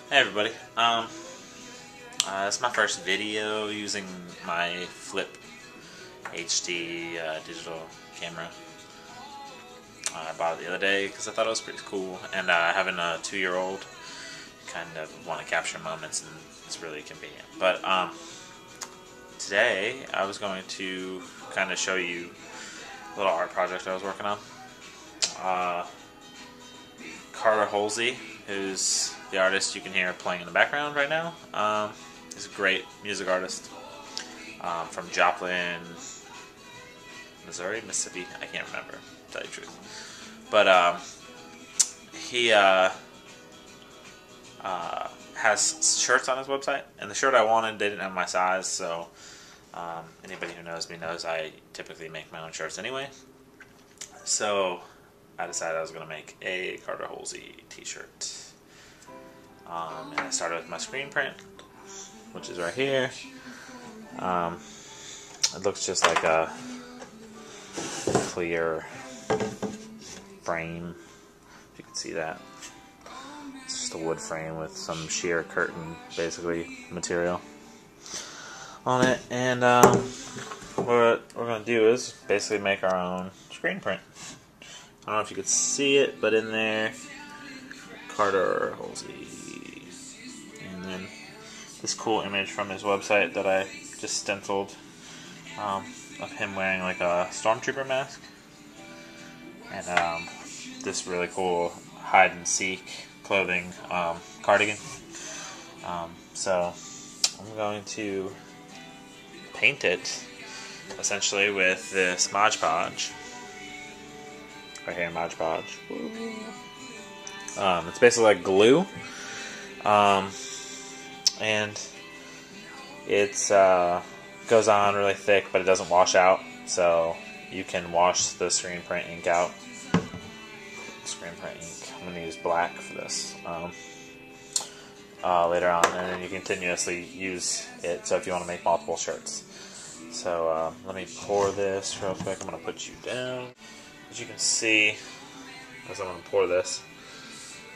Hey everybody, this is my first video using my Flip HD digital camera. I bought it the other day because I thought it was pretty cool, and having a 2-year-old, kind of want to capture moments, and it's really convenient. But today I was going to kind of show you a little art project I was working on. Hulsey, who's the artist you can hear playing in the background right now. He's a great music artist from Joplin, Missouri, Mississippi. I can't remember, to tell you the truth. But he has shirts on his website, and the shirt I wanted, they didn't have my size, so anybody who knows me knows I typically make my own shirts anyway. So I decided I was going to make a Hulsey t-shirt. And I started with my screen print, which is right here. It looks just like a clear frame, if you can see that. It's just a wood frame with some sheer curtain, basically, material on it. And what we're going to do is basically make our own screen print. I don't know if you could see it, but in there, Hulsey. And then this cool image from his website that I just stenciled of him wearing like a stormtrooper mask. And this really cool hide and seek clothing cardigan. So I'm going to paint it essentially with this Mod Podge. Right here, Mod Podge. It's basically like glue, and it's goes on really thick, but it doesn't wash out, so you can wash the screen print ink out. Screen print ink. I'm going to use black for this later on, and then you continuously use it. So if you want to make multiple shirts, so let me pour this real quick. I'm going to put you down. As you can see, as I'm going to pour this,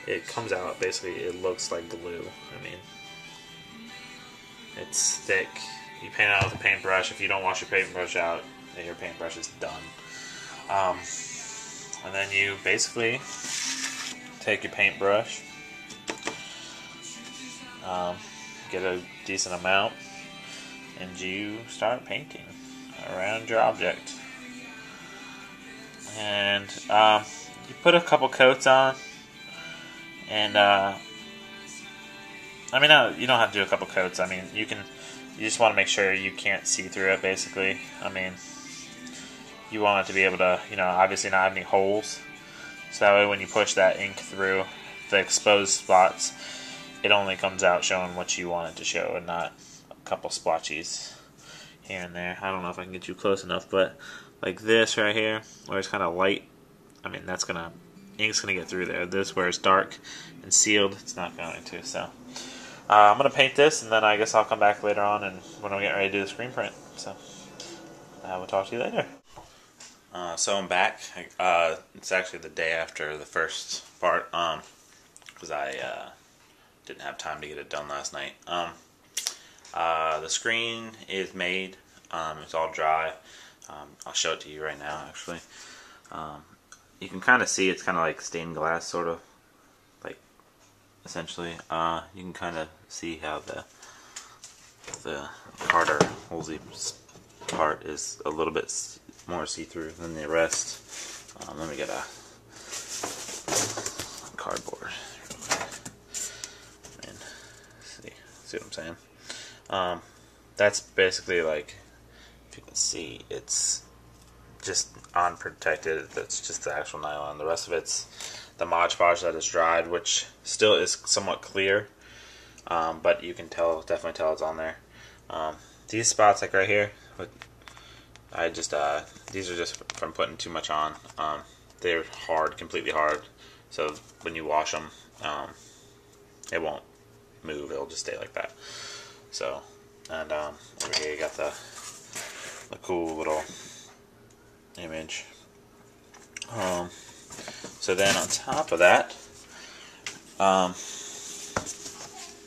it comes out, basically, it looks like glue. I mean, it's thick. You paint it out with a paintbrush. If you don't wash your paintbrush out, your paintbrush is done. And then you basically take your paintbrush, get a decent amount, and you start painting around your object. And you put a couple coats on, and I mean, no, you don't have to do a couple coats. I mean, you just want to make sure you can't see through it, basically. I mean, you want it to be able to, obviously not have any holes, so that way when you push that ink through the exposed spots, it only comes out showing what you want it to show, and not a couple splotchies here and there. I don't know if I can get you close enough, but like this right here, where it's kind of light, I mean, ink's gonna get through there. This, where it's dark and sealed, it's not going to. So I'm gonna paint this, and then I guess I'll come back later on, and when we get ready to do the screen print. So we'll talk to you later. So I'm back. It's actually the day after the first part, because I didn't have time to get it done last night. The screen is made. It's all dry. I'll show it to you right now, actually. You can kind of see it's kind of like stained glass, sort of, like, essentially. You can kind of see how the Hulsey part is a little bit more see-through than the rest. Let me get a cardboard and see what I'm saying. That's basically, like, if you can see, it's just unprotected. That's just the actual nylon. The rest of it's the Mod Podge that is dried, which still is somewhat clear, but you can definitely tell it's on there. These spots, like right here, these are just from putting too much on. They're hard, completely hard, so when you wash them, it won't move. It'll just stay like that. So, and over here you got the cool little image. So then on top of that,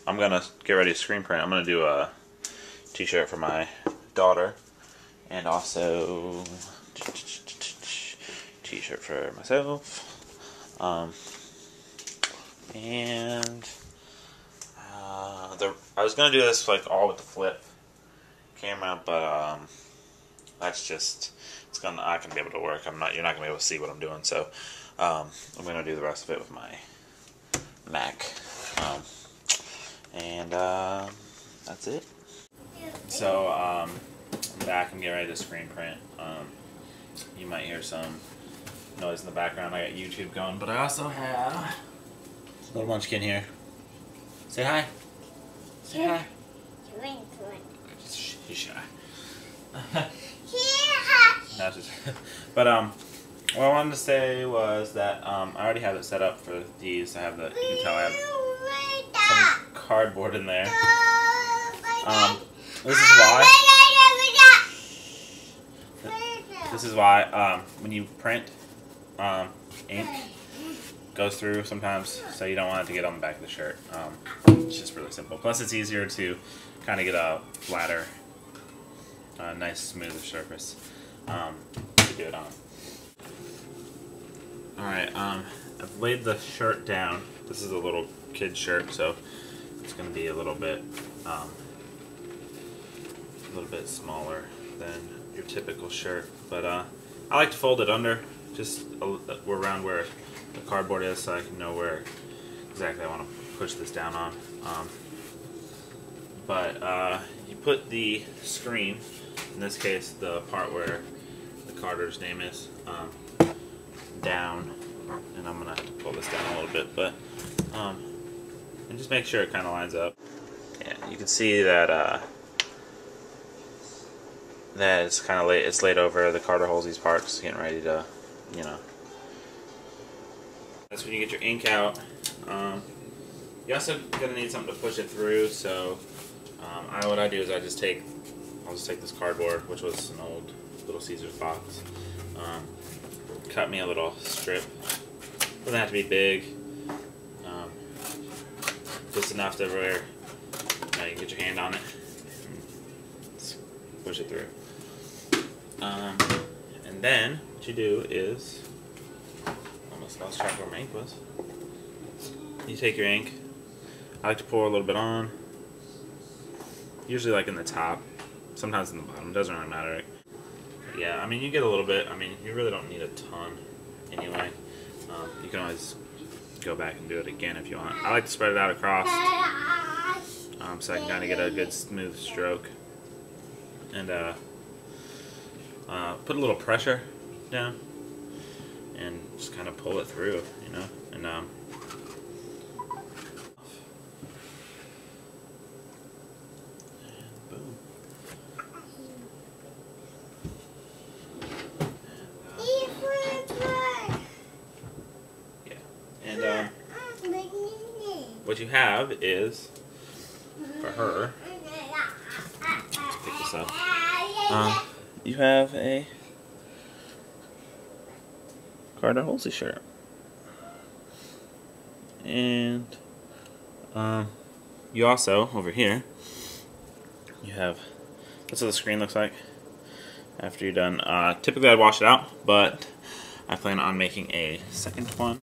I'm gonna get ready to screen print. I'm gonna do a t-shirt for my daughter, and also t-shirt for myself. I was gonna do this like all with the flip camera, but that's just it's not gonna be able to work. You're not gonna be able to see what I'm doing, so I'm gonna do the rest of it with my Mac, and that's it. So I'm back and getting ready to screen print. You might hear some noise in the background. I got YouTube going, but I also have little munchkin here. Say hi. Say hi. She's shy. No, but what I wanted to say was that I already have it set up for these. I have the, you can tell I have some cardboard in there. This is why when you print, ink goes through sometimes, so you don't want it to get on the back of the shirt. It's just really simple. Plus, it's easier to kind of get a flatter, nice, smoother surface to do it on. Alright, I've laid the shirt down. This is a little kid shirt, so it's going to be a little bit smaller than your typical shirt. But I like to fold it under, just around where the cardboard is, so I can know where exactly I want to push this down on. But you put the screen, in this case the part where the Carter's name is, down, and I'm gonna have to pull this down a little bit, but and just make sure it kind of lines up. Yeah, you can see that that it's kind of it's laid over the Carter Hulsey's parts, getting ready to, you know. That's when you get your ink out. You're also gonna need something to push it through. So what I do is I'll just take this cardboard, which was an old Little Caesars box. Cut me a little strip. Doesn't have to be big. Just enough to where you can get your hand on it and push it through. And then what you do is, almost lost track of where my ink was. You take your ink. I like to pour a little bit on. Usually like in the top. Sometimes in the bottom. It doesn't really matter. But yeah, I mean you get a little bit. I mean you really don't need a ton anyway. You can always go back and do it again if you want. I like to spread it out across so I can kind of get a good smooth stroke. And put a little pressure down and just kind of pull it through, you know, and boom. Yeah, and what you have is, for her, let's pick this up. You have a Carter Hulsey shirt, and you also, over here, you have, that's what the screen looks like after you're done. Typically I'd wash it out, but I plan on making a second one.